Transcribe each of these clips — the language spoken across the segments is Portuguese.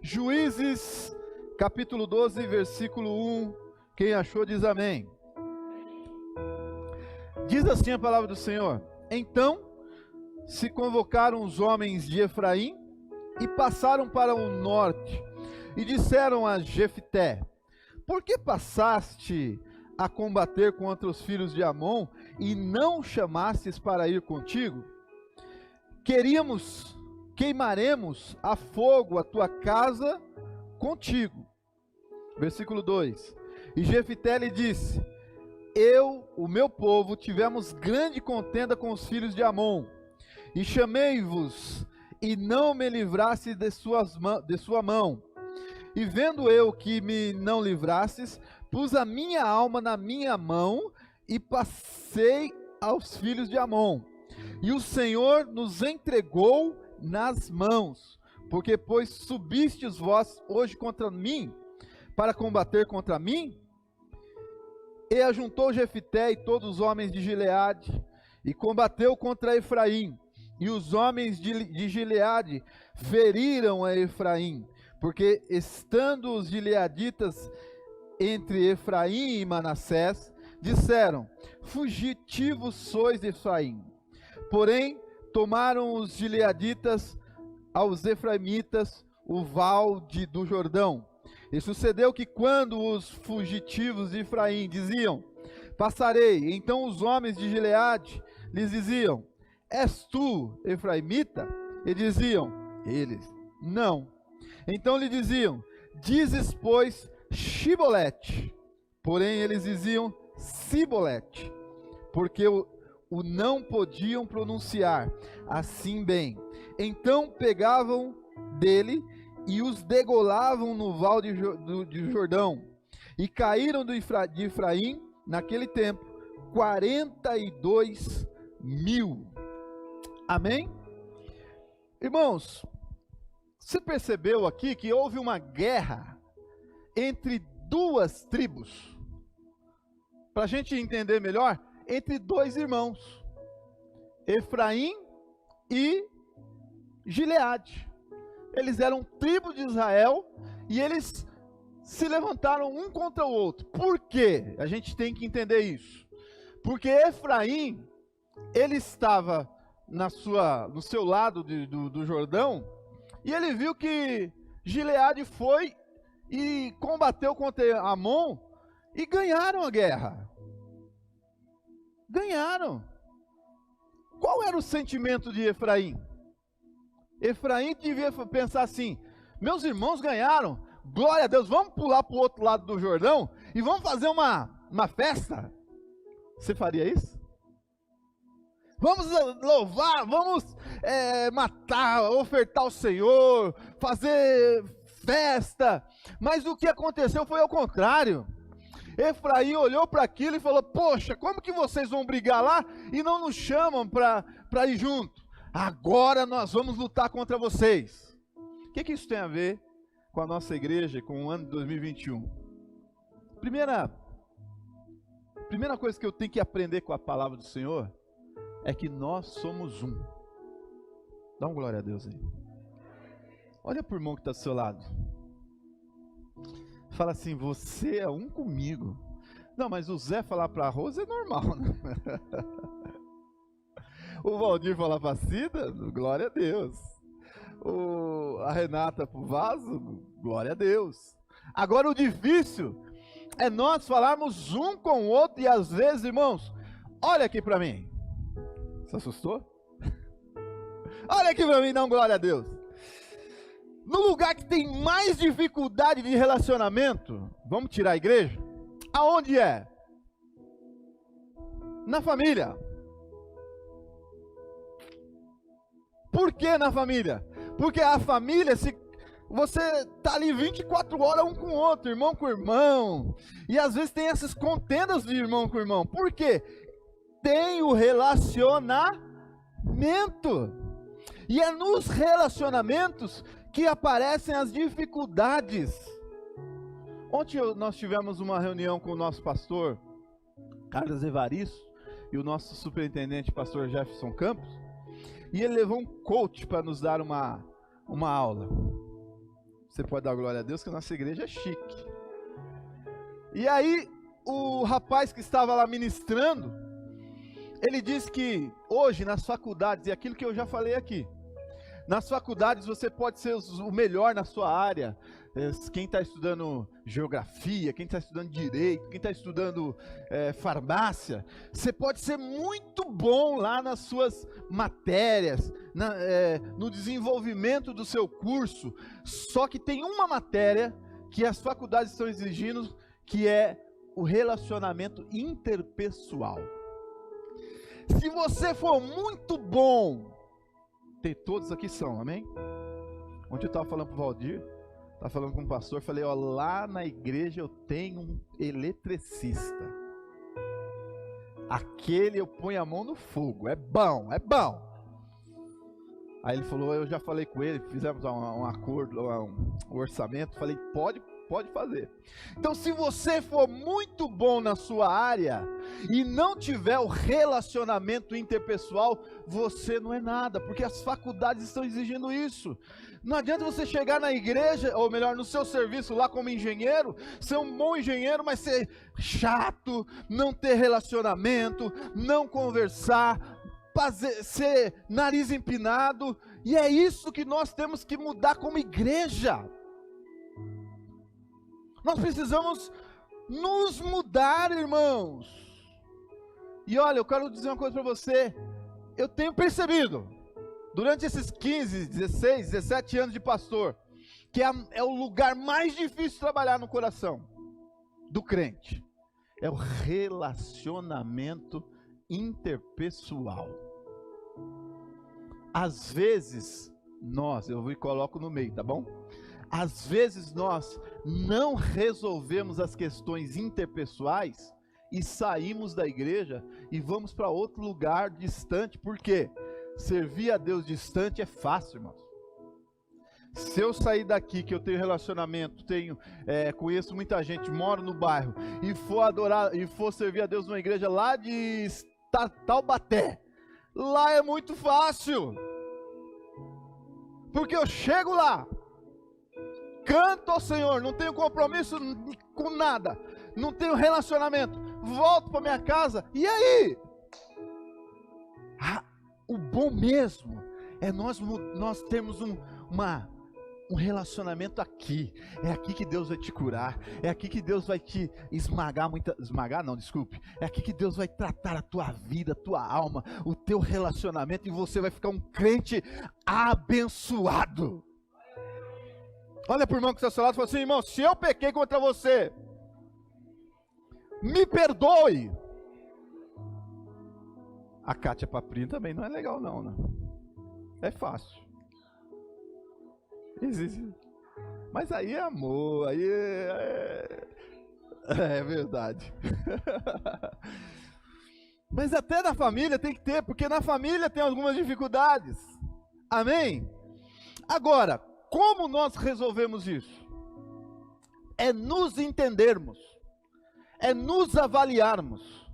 Juízes, capítulo 12, versículo 1. Quem achou diz amém. Diz assim a palavra do Senhor: Então se convocaram os homens de Efraim e passaram para o norte, e disseram a Jefté: Por que passaste a combater contra os filhos de Amon e não chamastes para ir contigo? Queimaremos a fogo a tua casa contigo. Versículo 2. E Jefté lhe disse: o meu povo, tivemos grande contenda com os filhos de Amon, e chamei-vos, e não me livraste de sua mão. E vendo eu que me não livrastes, pus a minha alma na minha mão, e passei aos filhos de Amon. E o Senhor nos entregou nas mãos, porque pois subistes vós hoje contra mim, para combater contra mim? E ajuntou Jefté e todos os homens de Gileade, e combateu contra Efraim. E os homens de Gileade feriram a Efraim, porque estando os gileaditas entre Efraim e Manassés, disseram: Fugitivos sois de Efraim. Porém, tomaram os gileaditas aos efraimitas o vale do Jordão. E sucedeu que quando os fugitivos de Efraim diziam: Passarei, então os homens de Gileade lhes diziam: És tu efraimita? E diziam eles: Não. Então lhe diziam: Dizes, pois, Shibolete. Porém eles diziam Sibolete, porque o não podiam pronunciar assim bem. Então pegavam dele e os degolavam no val de Jordão. E caíram de Efraim, naquele tempo, 42.000. Amém? Irmãos, você percebeu aqui que houve uma guerra entre duas tribos? Para a gente entender melhor, entre dois irmãos, Efraim e Gileade. Eles eram tribo de Israel e eles se levantaram um contra o outro. Por quê? A gente tem que entender isso. Porque Efraim, ele estava no seu lado do Jordão, e ele viu que Gileade foi e combateu contra Amon e ganharam a guerra. Ganharam. Qual era o sentimento de Efraim? Efraim devia pensar assim: meus irmãos ganharam, glória a Deus, vamos pular para o outro lado do Jordão e vamos fazer uma festa. Você faria isso? Vamos louvar, vamos matar, ofertar ao Senhor, fazer festa. Mas o que aconteceu foi ao contrário. Efraim olhou para aquilo e falou: poxa, como que vocês vão brigar lá e não nos chamam para ir junto? Agora nós vamos lutar contra vocês. O que isso tem a ver com a nossa igreja, com o ano de 2021? Primeira coisa que eu tenho que aprender com a palavra do Senhor é que nós somos um. Dá uma glória a Deus aí. Olha para o irmão que está do seu lado. Fala assim: você é um comigo. Não, mas o Zé falar para a Rosa é normal, né? O Valdir falar para a Cida, glória a Deus. A Renata para o Vaso, glória a Deus. Agora o difícil é nós falarmos um com o outro, e às vezes, irmãos, olha aqui para mim. Você assustou? Olha aqui para mim, não, glória a Deus. No lugar que tem mais dificuldade de relacionamento, vamos tirar a igreja? Aonde é? Na família. Por que na família? Porque a família, você está ali 24 horas um com o outro, irmão com irmão, e às vezes tem essas contendas de irmão com irmão. Por quê? Tem o relacionamento. E é nos relacionamentos que aparecem as dificuldades. Ontem nós tivemos uma reunião com o nosso pastor Carlos Evaristo e o nosso superintendente pastor Jefferson Campos, e ele levou um coach para nos dar uma aula. Você pode dar glória a Deus que a nossa igreja é chique. E aí, o rapaz que estava lá ministrando, ele disse que hoje nas faculdades, e aquilo que eu já falei aqui, nas faculdades você pode ser o melhor na sua área. Quem está estudando geografia, quem está estudando direito, quem está estudando farmácia, você pode ser muito bom lá nas suas matérias, no desenvolvimento do seu curso. Só que tem uma matéria que as faculdades estão exigindo, que é o relacionamento interpessoal. Se você for muito bom, todos aqui são, amém? Ontem eu estava falando para o Valdir, estava falando com o pastor, falei, ó, lá na igreja eu tenho um eletricista. Aquele eu ponho a mão no fogo, é bom, é bom. Aí ele falou, eu já falei com ele, fizemos um acordo, um orçamento, falei, pode fazer. Então, se você for muito bom na sua área e não tiver o relacionamento interpessoal, você não é nada, porque as faculdades estão exigindo isso. Não adianta você chegar na igreja, ou melhor, no seu serviço lá como engenheiro, ser um bom engenheiro, mas ser chato, não ter relacionamento, não conversar, ser nariz empinado. E é isso que nós temos que mudar como igreja. Nós precisamos nos mudar, irmãos. E olha, eu quero dizer uma coisa para você. Eu tenho percebido, durante esses 15, 16, 17 anos de pastor, que é o lugar mais difícil de trabalhar no coração do crente. É o relacionamento interpessoal. Às vezes, eu me coloco no meio, tá bom? Às vezes nós não resolvemos as questões interpessoais e saímos da igreja e vamos para outro lugar distante. Por quê? Servir a Deus distante é fácil, irmãos. Se eu sair daqui, que eu tenho relacionamento, conheço muita gente, moro no bairro, e for adorar, e for servir a Deus numa igreja lá de Taubaté, lá é muito fácil. Porque eu chego lá, canto ao Senhor, não tenho compromisso com nada, não tenho relacionamento, volto para minha casa, e aí? O bom mesmo é nós termos um relacionamento aqui. É aqui que Deus vai te curar, é aqui que Deus vai te é aqui que Deus vai tratar a tua vida, a tua alma, o teu relacionamento, e você vai ficar um crente abençoado. Olha para o irmão que está ao seu lado e fala assim: irmão, se eu pequei contra você, me perdoe. A Kátia Paprinha também não é legal não, né? É fácil. Existe. Mas aí é amor, aí é verdade. Mas até na família tem que ter, porque na família tem algumas dificuldades. Amém? Agora, como nós resolvemos isso? É nos entendermos, é nos avaliarmos.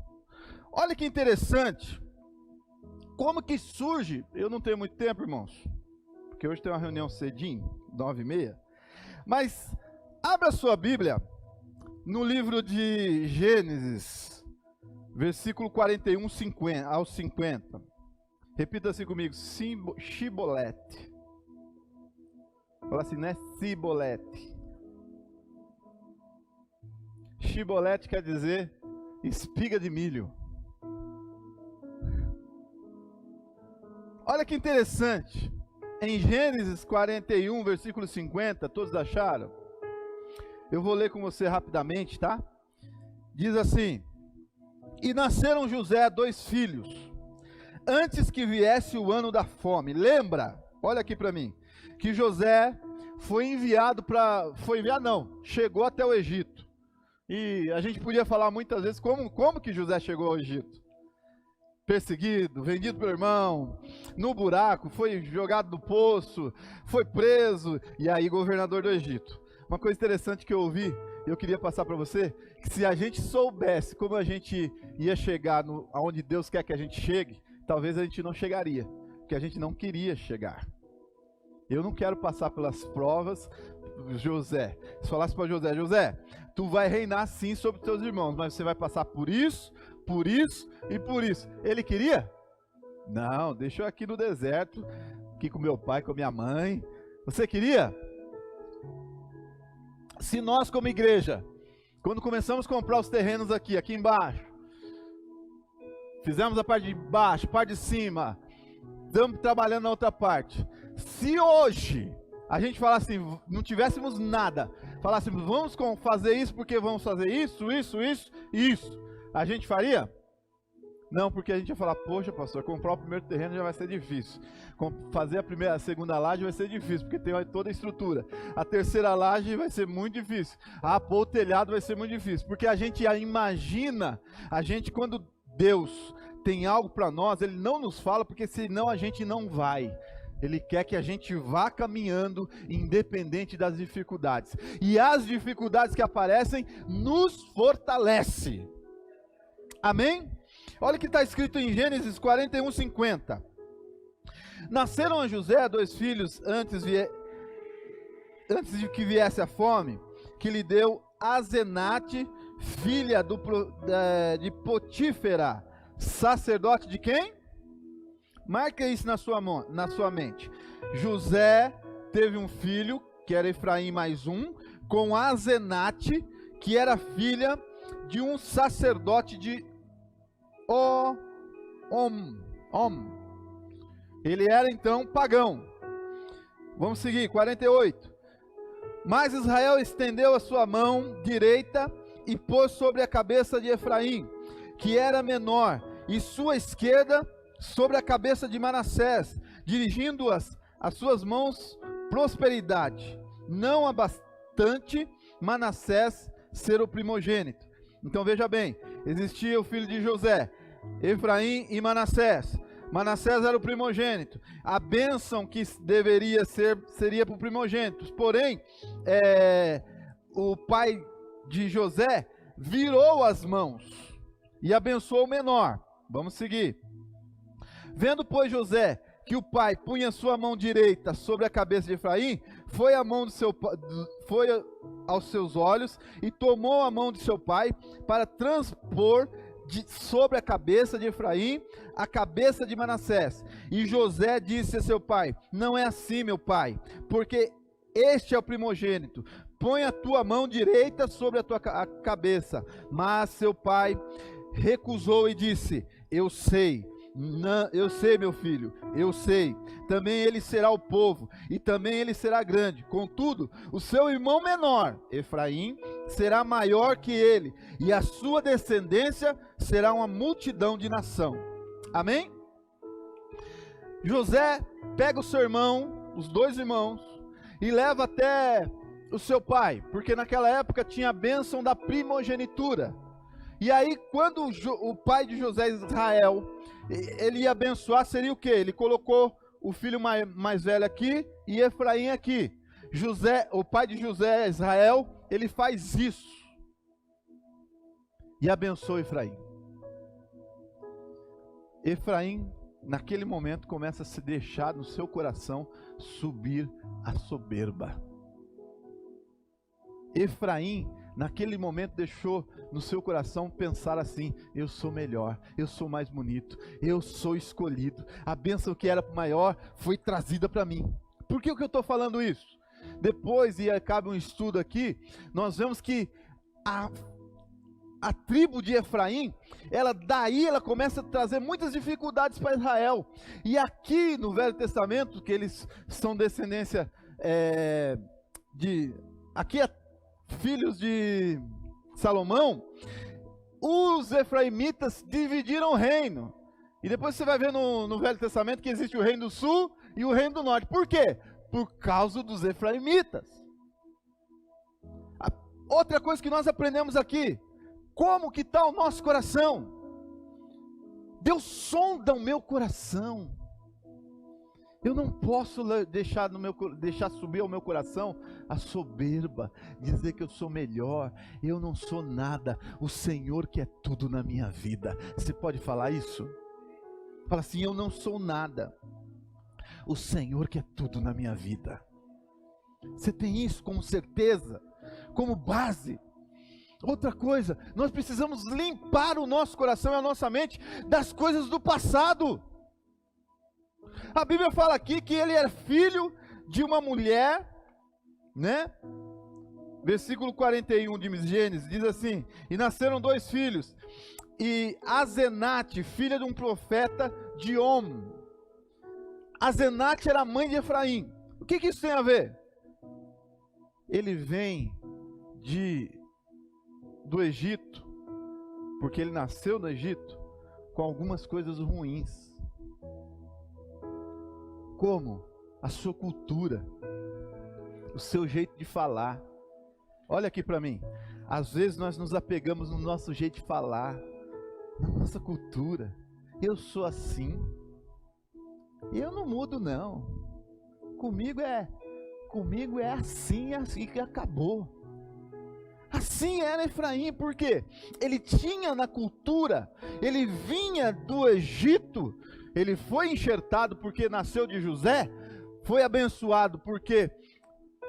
Olha que interessante, como que surge, eu não tenho muito tempo, irmãos, porque hoje tem uma reunião cedinho, 9h30, mas abra sua Bíblia no livro de Gênesis, versículo 41 ao 50, repita assim comigo, Shibolete. Fala assim, não é cibolete. Shibolete quer dizer espiga de milho. Olha que interessante. Em Gênesis 41, versículo 50, todos acharam? Eu vou ler com você rapidamente, tá? Diz assim: e nasceram José 2 filhos, antes que viesse o ano da fome. Lembra? Olha aqui para mim. Que José chegou até o Egito. E a gente podia falar muitas vezes como que José chegou ao Egito. Perseguido, vendido pelo irmão, no buraco, foi jogado no poço, foi preso, e aí governador do Egito. Uma coisa interessante que eu ouvi, eu queria passar para você, que se a gente soubesse como a gente ia chegar aonde Deus quer que a gente chegue, talvez a gente não chegaria, porque a gente não queria chegar. Eu não quero passar pelas provas José, se falasse para José, José, tu vai reinar sim sobre teus irmãos, mas você vai passar por isso e por isso. Ele queria? Não, deixa eu aqui no deserto, aqui com meu pai, com minha mãe. Você queria? Se nós como igreja, quando começamos a comprar os terrenos aqui embaixo, fizemos a parte de baixo, a parte de cima, estamos trabalhando na outra parte. Se hoje a gente falasse assim, não tivéssemos nada, falássemos, vamos fazer isso porque vamos fazer isso, a gente faria? Não, porque a gente ia falar, poxa pastor, comprar o primeiro terreno já vai ser difícil, fazer a segunda laje vai ser difícil, porque tem toda a estrutura, a terceira laje vai ser muito difícil, pôr o telhado vai ser muito difícil, porque a gente imagina, quando Deus tem algo para nós, Ele não nos fala, porque senão a gente não vai. Ele quer que a gente vá caminhando independente das dificuldades. E as dificuldades que aparecem nos fortalece. Amém? Olha o que está escrito em Gênesis 41:50. Nasceram a José 2 filhos antes de que viesse a fome, que lhe deu Asenate, filha de Potífera, sacerdote de quem? Marca isso na sua mente. José teve um filho, que era Efraim mais um, com Asenate, que era filha de um sacerdote de Ele era então pagão. Vamos seguir, 48. Mas Israel estendeu a sua mão direita e pôs sobre a cabeça de Efraim, que era menor, e sua esquerda sobre a cabeça de Manassés, dirigindo-as as suas mãos prosperidade, não abastante Manassés ser o primogênito. Então veja bem, existia o filho de José, Efraim e Manassés. Manassés era o primogênito, a bênção que seria para o primogênito, porém, o pai de José virou as mãos e abençoou o menor. Vamos seguir. Vendo, pois, José que o pai punha sua mão direita sobre a cabeça de Efraim, foi aos seus olhos e tomou a mão de seu pai para transpor sobre a cabeça de Efraim a cabeça de Manassés. E José disse a seu pai: não é assim, meu pai, porque este é o primogênito. Põe a tua mão direita sobre a tua cabeça. Mas seu pai recusou e disse: eu sei, meu filho, eu sei. Também ele será o povo, e também ele será grande. Contudo, o seu irmão menor, Efraim, será maior que ele, e a sua descendência será uma multidão de nação. Amém? José pega o seu irmão, os dois irmãos, e leva até o seu pai, porque naquela época tinha a bênção da primogenitura. E aí, quando o pai de José, Israel, ele ia abençoar, seria o quê? Ele colocou o filho mais velho aqui e Efraim aqui. José, o pai de José, Israel, ele faz isso e abençoa Efraim. Efraim, naquele momento, começa a se deixar no seu coração subir a soberba. Efraim, naquele momento, deixou no seu coração pensar assim: eu sou melhor, eu sou mais bonito, eu sou escolhido, a bênção que era maior foi trazida para mim. Por que eu estou falando isso? Depois, e acaba um estudo aqui, nós vemos que a tribo de Efraim, ela começa a trazer muitas dificuldades para Israel. E aqui no Velho Testamento, que eles são descendência filhos de Salomão, os efraimitas dividiram o reino. E depois você vai ver no Velho Testamento que existe o reino do sul e o reino do norte. Por quê? Por causa dos efraimitas. Outra coisa que nós aprendemos aqui: como que está o nosso coração? Deus sonda o meu coração. Eu não posso deixar subir ao meu coração a soberba, dizer que eu sou melhor, eu não sou nada, o Senhor que é tudo na minha vida. Você pode falar isso? Fala assim: eu não sou nada, o Senhor que é tudo na minha vida. Você tem isso como certeza, como base. Outra coisa, nós precisamos limpar o nosso coração e a nossa mente das coisas do passado. A Bíblia fala aqui que ele era filho de uma mulher, né? Versículo 41 de Gênesis diz assim: e nasceram 2 filhos, e Azenate, filha de um profeta de Om. Azenate era a mãe de Efraim. O que isso tem a ver? Ele vem do Egito, porque ele nasceu no Egito com algumas coisas ruins. Como? A sua cultura, o seu jeito de falar. Olha aqui para mim. Às vezes nós nos apegamos no nosso jeito de falar, na nossa cultura. Eu sou assim. E eu não mudo não. Comigo é assim que acabou. Assim era Efraim, porque ele tinha na cultura, ele vinha do Egito, ele foi enxertado porque nasceu de José, foi abençoado porque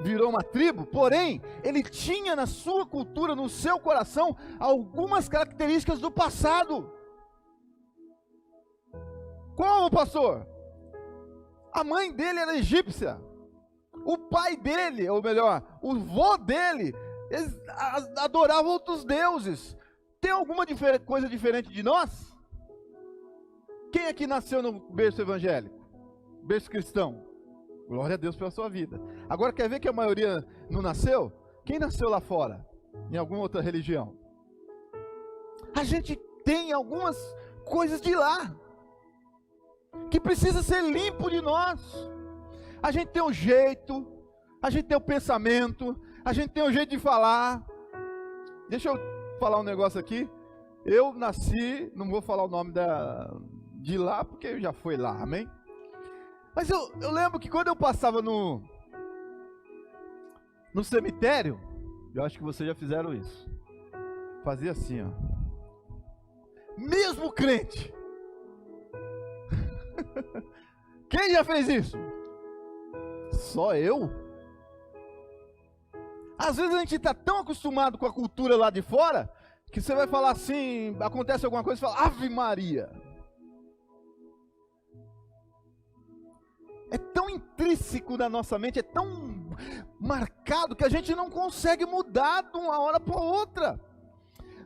virou uma tribo, porém, ele tinha na sua cultura, no seu coração, algumas características do passado. Como, pastor? A mãe dele era egípcia, o pai dele, ou melhor, o vô dele, eles adoravam outros deuses. Tem alguma coisa diferente de nós? Quem aqui nasceu no berço evangélico? Berço cristão? Glória a Deus pela sua vida. Agora quer ver que a maioria não nasceu? Quem nasceu lá fora? Em alguma outra religião? A gente tem algumas coisas de lá que precisa ser limpo de nós. A gente tem um jeito, a gente tem um pensamento, a gente tem um jeito de falar. Deixa eu falar um negócio aqui. Eu nasci, não vou falar o nome de lá, porque já foi lá, amém? Mas eu lembro que quando eu passava no cemitério, eu acho que vocês já fizeram isso. Fazia assim, ó. Mesmo crente. Quem já fez isso? Só eu? Às vezes a gente está tão acostumado com a cultura lá de fora, que você vai falar assim, acontece alguma coisa, você fala, Ave Maria. É tão intrínseco na nossa mente, é tão marcado, que a gente não consegue mudar de uma hora para outra.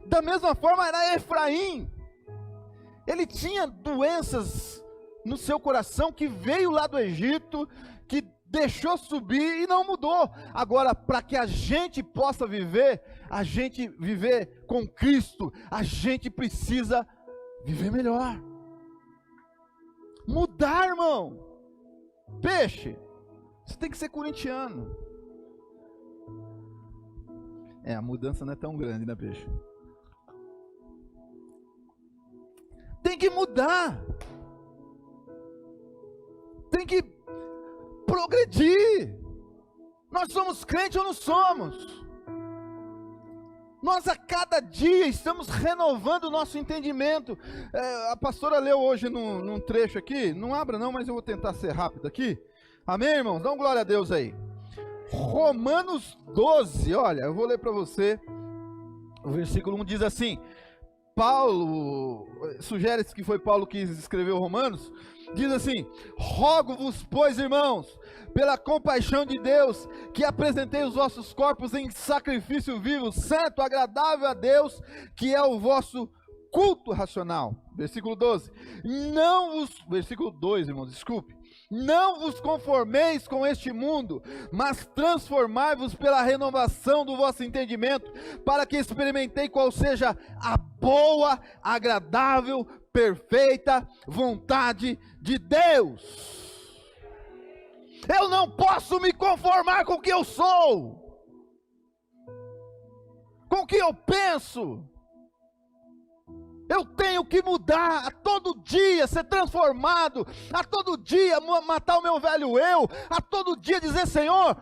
Da mesma forma era Efraim. Ele tinha doenças no seu coração, que veio lá do Egito, que deixou subir e não mudou. Agora, para que a gente possa viver, a gente viver com Cristo, a gente precisa viver melhor. Mudar, irmão. Peixe, você tem que ser corintiano. A mudança não é tão grande, né, peixe? Tem que mudar. Tem que progredir. Nós somos crentes ou não somos? Nós a cada dia estamos renovando o nosso entendimento. A pastora leu hoje num trecho aqui, não abra não, mas eu vou tentar ser rápido aqui. Amém, irmãos? Dá um glória a Deus aí. Romanos 12, olha, eu vou ler para você. O versículo 1 diz assim, Paulo, sugere-se que foi Paulo que escreveu Romanos, diz assim, rogo-vos, pois, irmãos, pela compaixão de Deus, que apresentei os vossos corpos em sacrifício vivo, santo, agradável a Deus, que é o vosso culto racional. Versículo 12, versículo 2, irmãos, desculpe, não vos conformeis com este mundo, mas transformai-vos pela renovação do vosso entendimento, para que experimentei qual seja a boa, agradável, perfeita vontade de Deus. Eu não posso me conformar com o que eu sou, com o que eu penso. Eu tenho que mudar a todo dia, ser transformado, a todo dia matar o meu velho eu, a todo dia dizer, Senhor,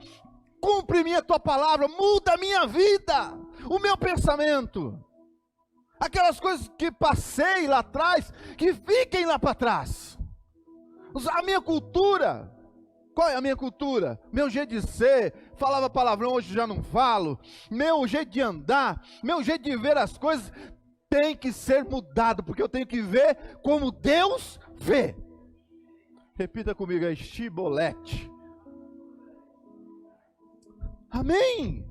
cumpre-me a tua palavra, muda a minha vida, o meu pensamento. Aquelas coisas que passei lá atrás, que fiquem lá para trás. A minha cultura, qual é a minha cultura? Meu jeito de ser, falava palavrão, hoje já não falo. Meu jeito de andar, meu jeito de ver as coisas tem que ser mudado, porque eu tenho que ver como Deus vê. Repita comigo aí, Shibolete. Amém?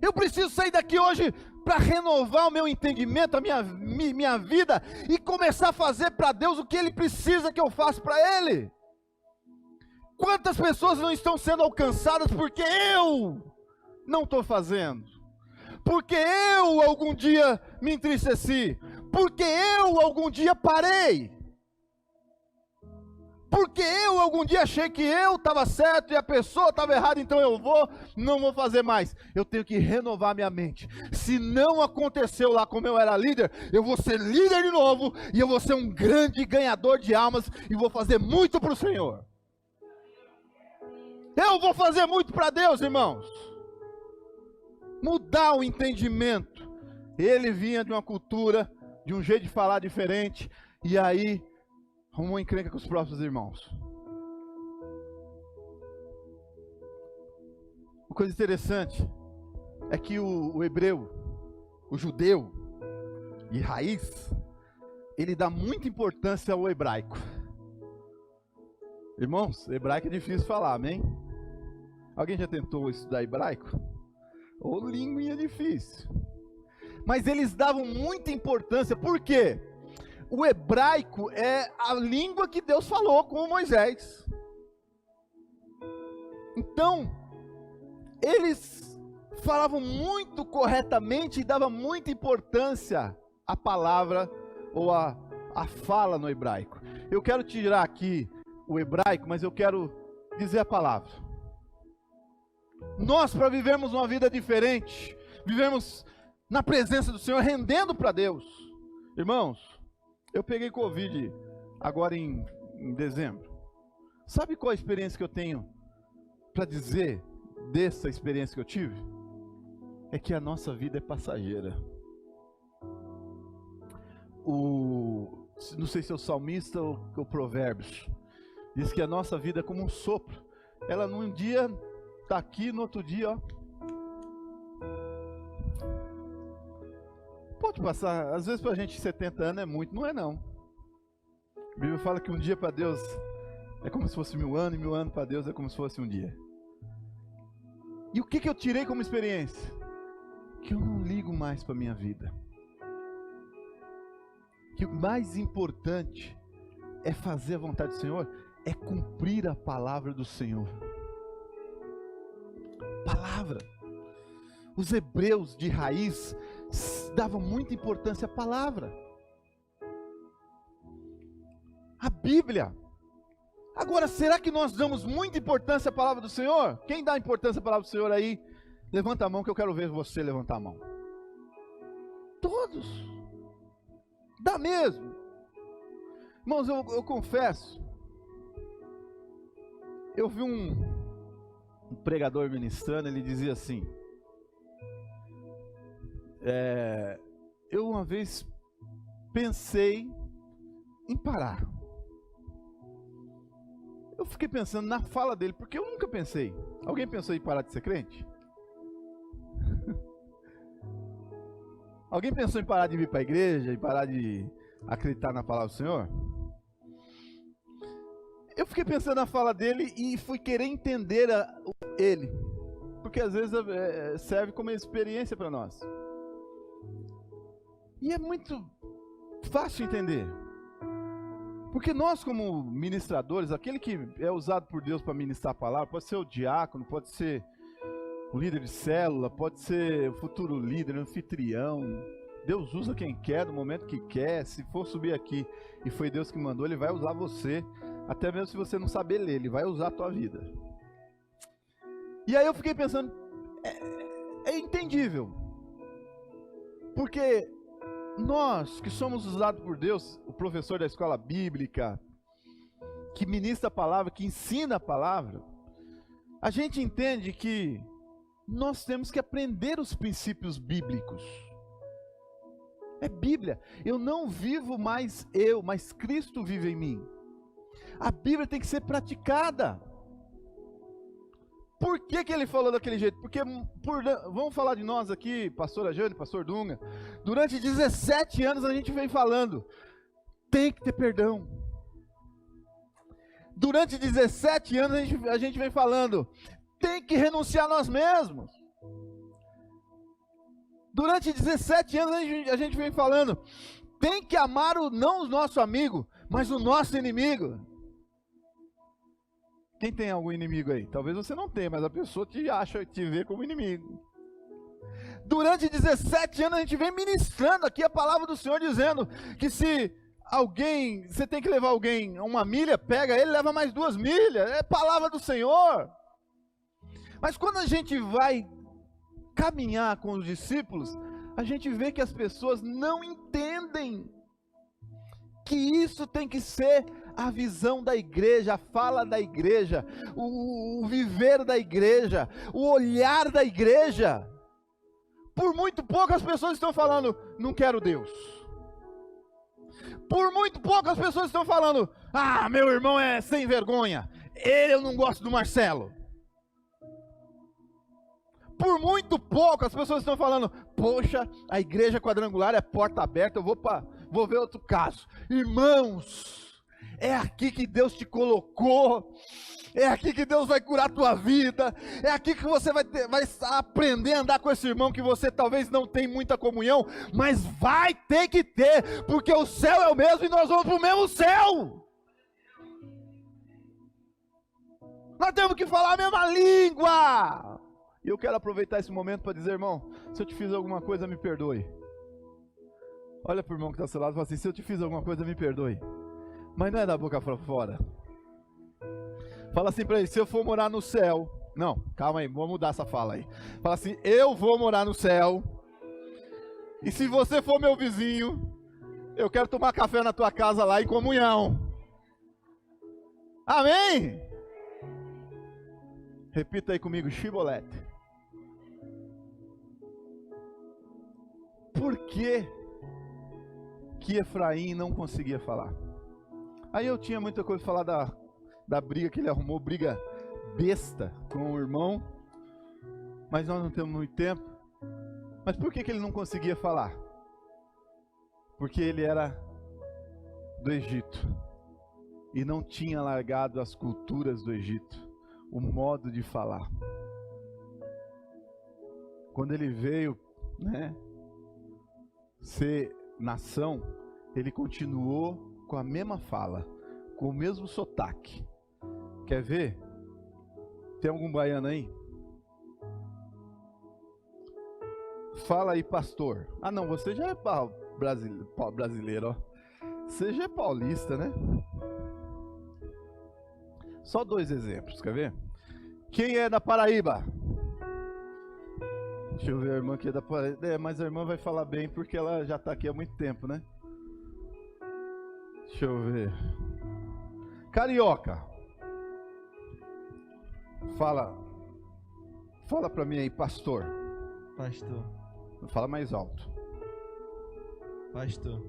Eu preciso sair daqui hoje para renovar o meu entendimento, a minha vida, e começar a fazer para Deus o que Ele precisa que eu faça para Ele. Quantas pessoas não estão sendo alcançadas porque eu não estou fazendo? Porque eu algum dia me entristeci? Porque eu algum dia parei? Porque eu algum dia achei que eu estava certo e a pessoa estava errada, então não vou fazer mais. Eu tenho que renovar minha mente. Se não aconteceu lá como eu era líder, eu vou ser líder de novo, e eu vou ser um grande ganhador de almas, e vou fazer muito para o Senhor. Eu vou fazer muito para Deus, irmãos. Mudar o entendimento. Ele vinha de uma cultura, de um jeito de falar diferente, e aí arrumou encrenca com os próprios irmãos. Uma coisa interessante é que o hebreu, o judeu de raiz, ele dá muita importância ao hebraico. Irmãos, hebraico é difícil falar, amém? Alguém já tentou estudar hebraico? Ou língua difícil. Mas eles davam muita importância, por quê? O hebraico é a língua que Deus falou com Moisés. Então, eles falavam muito corretamente e davam muita importância à palavra ou à fala no hebraico. Eu quero tirar aqui o hebraico, mas eu quero dizer a palavra. Nós, para vivermos uma vida diferente, vivemos na presença do Senhor, rendendo para Deus. Irmãos, eu peguei Covid agora em dezembro. Sabe qual a experiência que eu tenho para dizer dessa experiência que eu tive? É que a nossa vida é passageira. Não sei se é o salmista ou o Provérbios, diz que a nossa vida é como um sopro. Ela num dia está aqui, no outro dia, ó. Pode passar, às vezes para a gente 70 anos é muito, não é não. A Bíblia fala que um dia para Deus é como se fosse 1000 anos, e 1000 anos para Deus é como se fosse um dia. E o que eu tirei como experiência? Que eu não ligo mais para a minha vida. Que o mais importante é fazer a vontade do Senhor, é cumprir a palavra do Senhor. Palavra. Os hebreus de raiz davam muita importância à palavra. A Bíblia. Agora, será que nós damos muita importância à palavra do Senhor? Quem dá importância à palavra do Senhor aí? Levanta a mão que eu quero ver você levantar a mão. Todos. Dá mesmo. Irmãos, eu confesso. Eu vi um pregador ministrando, ele dizia assim: eu uma vez pensei em parar. Eu fiquei pensando na fala dele, porque eu nunca pensei. Alguém pensou em parar de ser crente? Alguém pensou em parar de vir para a igreja, em parar de acreditar na palavra do Senhor? Eu fiquei pensando na fala dele e fui querer entender ele, porque às vezes serve como experiência para nós. E é muito fácil entender, porque nós como ministradores, aquele que é usado por Deus para ministrar a palavra, pode ser o diácono, pode ser o líder de célula, pode ser o futuro líder, o anfitrião. Deus usa quem quer, no momento que quer. Se for subir aqui e foi Deus que mandou, Ele vai usar você, até mesmo se você não saber ler, Ele vai usar a tua vida. E aí eu fiquei pensando, é entendível, porque nós que somos usados por Deus, o professor da escola bíblica, que ministra a palavra, que ensina a palavra, a gente entende que nós temos que aprender os princípios bíblicos. É Bíblia. Eu não vivo mais eu, mas Cristo vive em mim. A Bíblia tem que ser praticada. Por que ele falou daquele jeito? Porque, vamos falar de nós aqui, pastora Jane, pastor Dunga, durante 17 anos a gente vem falando, tem que ter perdão. Durante 17 anos a gente vem falando, tem que renunciar a nós mesmos. Durante 17 anos a gente vem falando, tem que amar não o nosso amigo, mas o nosso inimigo. Quem tem algum inimigo aí? Talvez você não tenha, mas a pessoa te vê como inimigo. Durante 17 anos a gente vem ministrando aqui a palavra do Senhor, dizendo que se você tem que levar alguém 1 milha, pega ele, leva mais 2 milhas, é palavra do Senhor. Mas quando a gente vai caminhar com os discípulos, a gente vê que as pessoas não entendem que isso tem que ser a visão da igreja, a fala da igreja, o viver da igreja, o olhar da igreja. Por muito pouco as pessoas estão falando, não quero Deus. Por muito pouco as pessoas estão falando, meu irmão é sem vergonha, eu não gosto do Marcelo. Por muito pouco as pessoas estão falando, poxa, a igreja quadrangular é porta aberta, eu vou ver outro caso. Irmãos, é aqui que Deus te colocou, é aqui que Deus vai curar a tua vida, é aqui que você vai aprender a andar com esse irmão que você talvez não tem muita comunhão, mas vai ter que ter, porque o céu é o mesmo e nós vamos para o mesmo céu. Nós temos que falar a mesma língua. E eu quero aproveitar esse momento para dizer, irmão, se eu te fiz alguma coisa, me perdoe. Olha para o irmão que está ao seu lado e fala assim, se eu te fiz alguma coisa, me perdoe. Mas não é da boca para fora. Fala assim para ele, se eu for morar no céu... Não, calma aí, vou mudar essa fala aí. Fala assim, eu vou morar no céu. E se você for meu vizinho, eu quero tomar café na tua casa lá em comunhão. Amém? Repita aí comigo, Shibolete. Por que Efraim não conseguia falar? Aí eu tinha muita coisa para falar da briga que ele arrumou, briga besta com o irmão, mas nós não temos muito tempo. Mas por que ele não conseguia falar? Porque ele era do Egito e não tinha largado as culturas do Egito, o modo de falar. Quando ele veio, ser nação, ele continuou com a mesma fala, com o mesmo sotaque. Quer ver? Tem algum baiano aí? Fala aí, pastor. Não, você já é brasileiro, ó. Você já é paulista, né? Só 2 exemplos, quer ver? Quem é da Paraíba? Deixa eu ver a irmã que é da Paraíba. Mas a irmã vai falar bem porque ela já está aqui há muito tempo, né? Deixa eu ver. Carioca. Fala pra mim aí, pastor. Pastor. Fala mais alto. Pastor.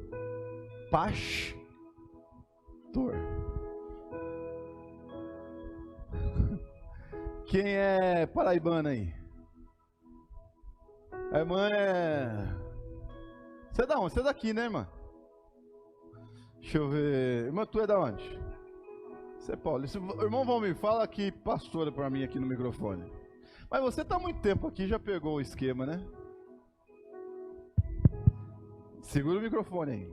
Pastor. Quem é paraibana aí? A irmã é... Você é da onde? Você é daqui, né, irmã? Deixa eu ver... Irmã, tu é da onde? Você é paulista. Irmão Valmir, fala aqui, pastora, pra mim aqui no microfone. Mas você tá há muito tempo aqui, já pegou o esquema, né? Segura o microfone aí.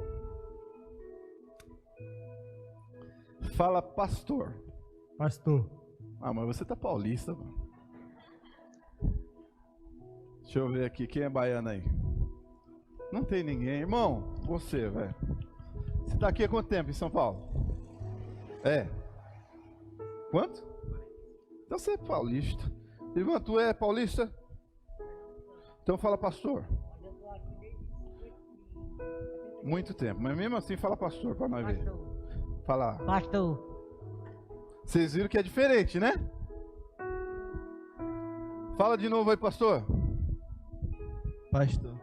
Fala, pastor. Pastor. Mas você tá paulista, mano. Deixa eu ver aqui, quem é baiano aí? Não tem ninguém. Irmão, você, velho. Você tá aqui há quanto tempo em São Paulo? É. Quanto? Então você é paulista. Irmão, tu é paulista? Então fala, pastor. Muito tempo, mas mesmo assim fala pastor pra nós ver. Fala. Pastor. Vocês viram que é diferente, né? Fala de novo aí, pastor. Pastor.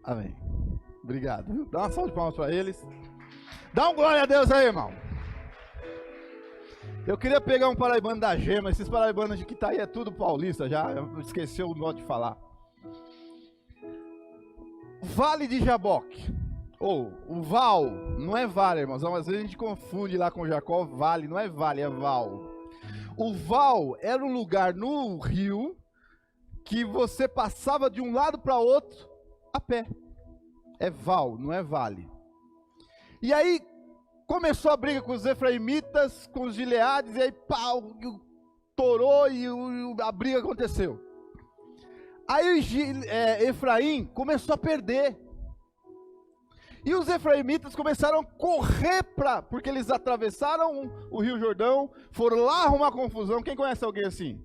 Amém. Obrigado, viu? Dá uma salva de palmas para eles. Dá um glória a Deus aí, irmão. Eu queria pegar um paraibano da Gema, esses paraibanos de que tá aí é tudo paulista já, eu esqueci o modo de falar. Vale de Jaboque, ou o Val, não é vale, irmãos, às vezes a gente confunde lá com Jacó, vale, não é vale, é Val. O Val era um lugar no rio que você passava de um lado para outro a pé. É Val, não é vale. E aí começou a briga com os efraimitas, com os gileades, e aí pau, torou e a briga aconteceu. Aí Efraim começou a perder. E os efraimitas começaram a correr porque eles atravessaram o Rio Jordão, foram lá arrumar confusão. Quem conhece alguém assim?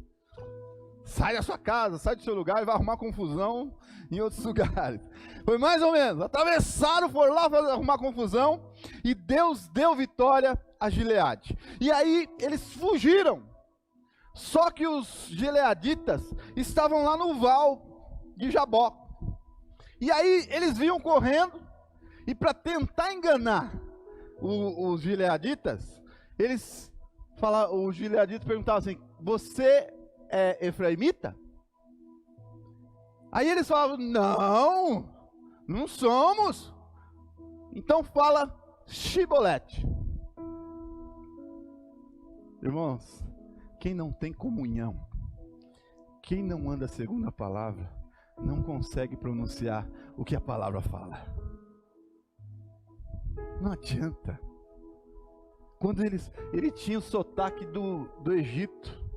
Sai da sua casa, sai do seu lugar e vai arrumar confusão em outros lugares. Foi mais ou menos. Atravessaram, foram lá arrumar confusão e Deus deu vitória a Gileade. E aí eles fugiram. Só que os gileaditas estavam lá no val de Jabó. E aí eles vinham correndo e para tentar enganar os gileaditas, os gileaditas perguntavam assim: você é efraimita? Aí eles falavam: não somos. Então fala Shibolete. Irmãos, quem não tem comunhão, quem não anda segundo a palavra, não consegue pronunciar o que a palavra fala. Não adianta. Quando ele tinha o sotaque do Egito.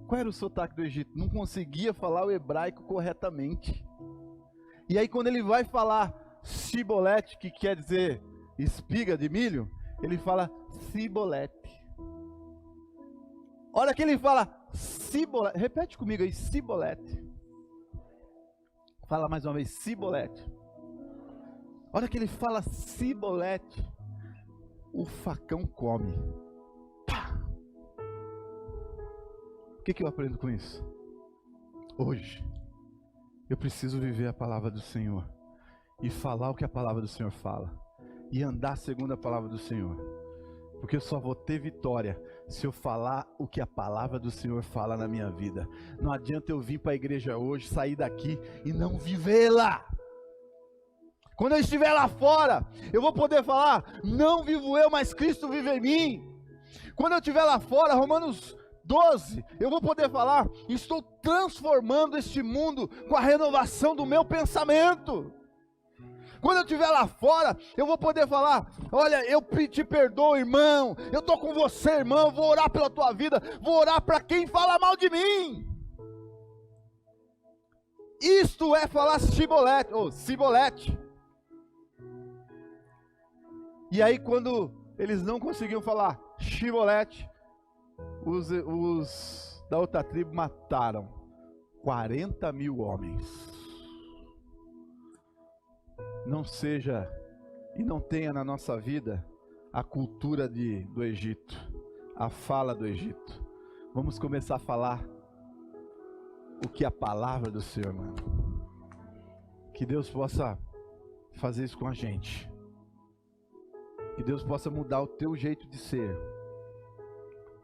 Qual era o sotaque do Egito? Não conseguia falar o hebraico corretamente. E aí quando ele vai falar Shibolete, que quer dizer espiga de milho, ele fala Sibolete. Olha que ele fala Sibolete. Repete comigo aí, Sibolete. Fala mais uma vez, Sibolete. Olha que ele fala Sibolete. O facão come. Pá! O que eu aprendo com isso? Hoje, eu preciso viver a palavra do Senhor e falar o que a palavra do Senhor fala e andar segundo a palavra do Senhor, porque eu só vou ter vitória se eu falar o que a palavra do Senhor fala na minha vida. Não adianta eu vir para a igreja hoje, sair daqui e não vivê-la. Quando eu estiver lá fora, eu vou poder falar: não vivo eu, mas Cristo vive em mim. Quando eu estiver lá fora, Romanos 12, eu vou poder falar: estou transformando este mundo com a renovação do meu pensamento. Quando eu estiver lá fora, eu vou poder falar: olha, eu te perdoo, irmão, eu estou com você, irmão, vou orar pela tua vida, vou orar para quem fala mal de mim. Isto é falar Shibolete, ou Sibolete. E aí quando eles não conseguiam falar Shibolete, os da outra tribo mataram 40.000 homens. Não seja e não tenha na nossa vida a cultura do Egito, a fala do Egito. Vamos começar a falar o que a palavra do Senhor, mano. Que Deus possa fazer isso com a gente. Que Deus possa mudar o teu jeito de ser.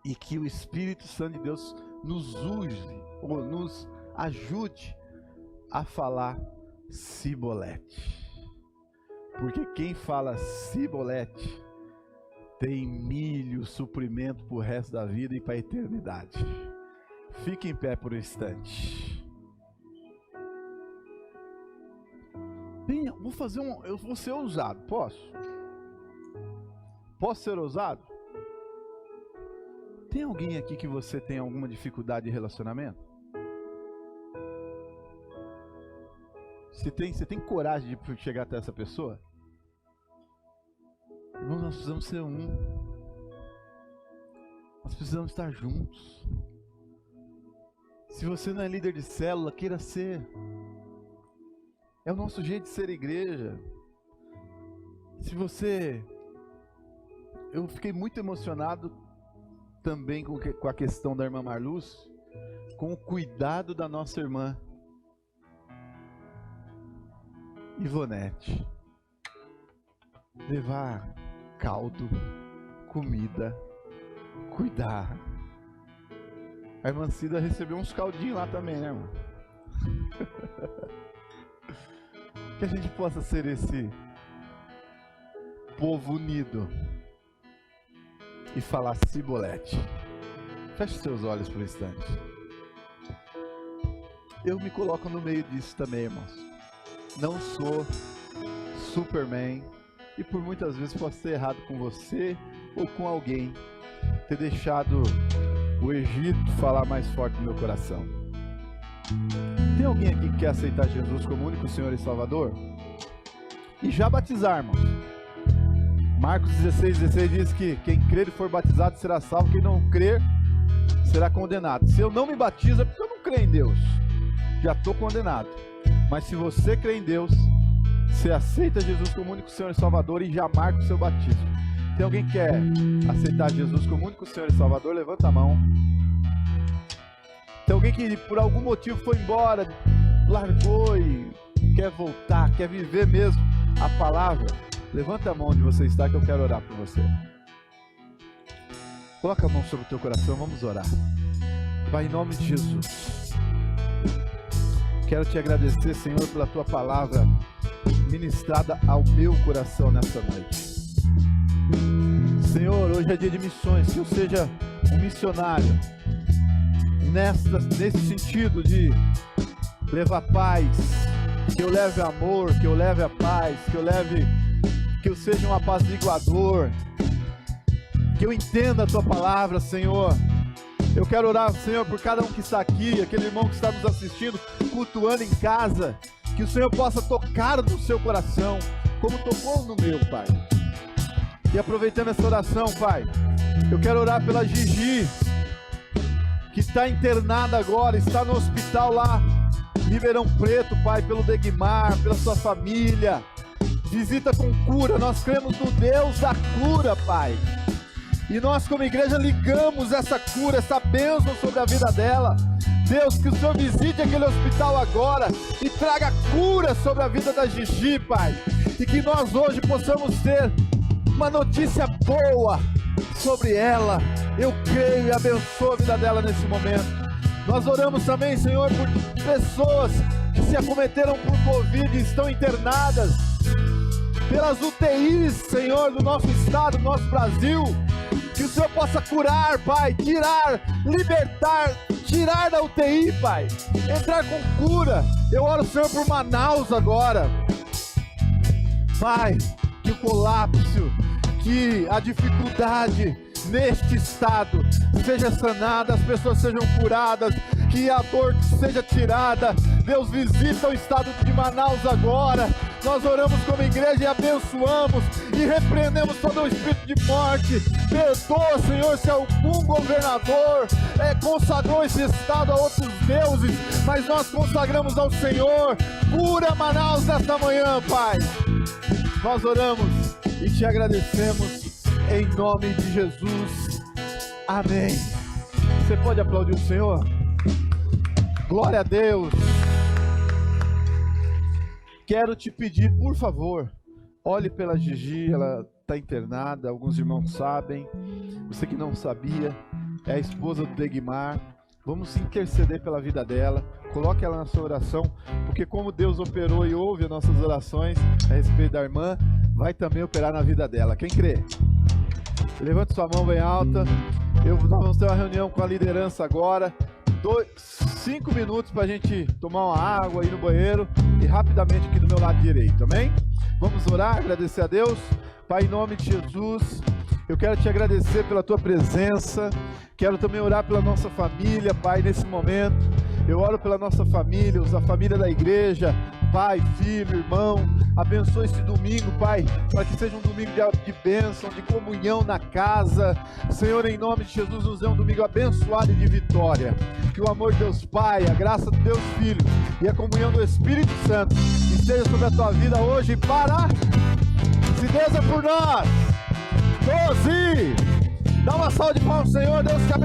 E que o Espírito Santo de Deus nos use, ou nos ajude a falar Sibolete. Porque quem fala Sibolete tem milho, suprimento para o resto da vida e para a eternidade. Fique em pé por um instante. Eu vou ser ousado, posso? Posso ser ousado? Tem alguém aqui que você tem alguma dificuldade de relacionamento? Você tem coragem de chegar até essa pessoa? Irmãos, nós precisamos ser um. Nós precisamos estar juntos. Se você não é líder de célula, queira ser. É o nosso jeito de ser igreja. Eu fiquei muito emocionado também com a questão da irmã Marluz, com o cuidado da nossa irmã Ivonete. Levar caldo, comida, cuidar. A irmã Cida recebeu uns caldinhos lá também, né, irmão? Que a gente possa ser esse povo unido e falar Cibolete. Feche seus olhos por um instante. Eu me coloco no meio disso também, irmãos. Não sou Superman e por muitas vezes posso ter errado com você ou com alguém, ter deixado o Egito falar mais forte no meu coração. Tem alguém aqui que quer aceitar Jesus como único Senhor e Salvador? E já batizar, irmãos. Marcos 16:16 diz que quem crer e for batizado será salvo, quem não crer será condenado. Se eu não me batizo é porque eu não creio em Deus, já estou condenado. Mas se você crê em Deus, você aceita Jesus como único Senhor e Salvador e já marca o seu batismo. Tem alguém que quer aceitar Jesus como único Senhor e Salvador? Levanta a mão. Tem alguém que por algum motivo foi embora, largou e quer voltar, quer viver mesmo a palavra? Levanta a mão onde você está que eu quero orar por você. Coloca a mão sobre o teu coração, vamos orar. Pai, em nome de Jesus, quero te agradecer, Senhor, pela tua palavra ministrada ao meu coração nessa noite. Senhor, hoje é dia de missões, que eu seja um missionário nesse sentido de levar paz, que eu leve amor, que eu leve a paz, que eu seja um apaziguador, que eu entenda a tua palavra, Senhor. Eu quero orar, Senhor, por cada um que está aqui, aquele irmão que está nos assistindo, cultuando em casa, que o Senhor possa tocar no seu coração, como tocou no meu, Pai. E aproveitando essa oração, Pai, eu quero orar pela Gigi, que está internada agora, está no hospital lá, em Ribeirão Preto, Pai, pelo Degmar, pela sua família. Visita com cura, nós cremos no Deus da cura, Pai. E nós como igreja ligamos essa cura, essa bênção sobre a vida dela. Deus, que o Senhor visite aquele hospital agora e traga cura sobre a vida da Gigi, Pai. E que nós hoje possamos ter uma notícia boa sobre ela. Eu creio e abençoo a vida dela nesse momento. Nós oramos também, Senhor, por pessoas que se acometeram por Covid e estão internadas. Pelas UTIs, Senhor, do nosso estado, do nosso Brasil. Que o Senhor possa curar, Pai, tirar, libertar, tirar da UTI, Pai, entrar com cura. Eu oro, Senhor, por Manaus agora, Pai, que o colapso, que a dificuldade neste estado seja sanada, as pessoas sejam curadas, que a dor seja tirada. Deus, visita o estado de Manaus agora. Nós oramos como igreja e abençoamos e repreendemos todo o espírito de morte. Perdoa, Senhor, se algum governador consagrou esse estado a outros deuses, mas nós consagramos ao Senhor. Cura Manaus nesta manhã, Pai. Nós oramos e te agradecemos em nome de Jesus. Amém. Você pode aplaudir o Senhor? Glória a Deus. Quero te pedir, por favor, olhe pela Gigi, ela está internada, alguns irmãos sabem, você que não sabia, é a esposa do Degmar. Vamos interceder pela vida dela, coloque ela na sua oração, porque como Deus operou e ouve as nossas orações a respeito da irmã, vai também operar na vida dela. Quem crê? Levante sua mão bem alta. Nós vamos ter uma reunião com a liderança agora. 5 minutos para a gente tomar uma água, ir no banheiro e rapidamente aqui do meu lado direito, amém? Vamos orar, agradecer a Deus. Pai, em nome de Jesus, eu quero te agradecer pela tua presença. Quero também orar pela nossa família, Pai, nesse momento. Eu oro pela nossa família, a família da igreja, Pai, filho, irmão. Abençoa esse domingo, Pai, para que seja um domingo de bênção, de comunhão na casa. Senhor, em nome de Jesus, nos dê um domingo abençoado e de vitória. Que o amor de Deus Pai, a graça do Deus Filho e a comunhão do Espírito Santo esteja sobre a tua vida hoje e para... Se Deus é por nós, 12! Dá uma salva de palmas, Senhor, Deus te abençoe.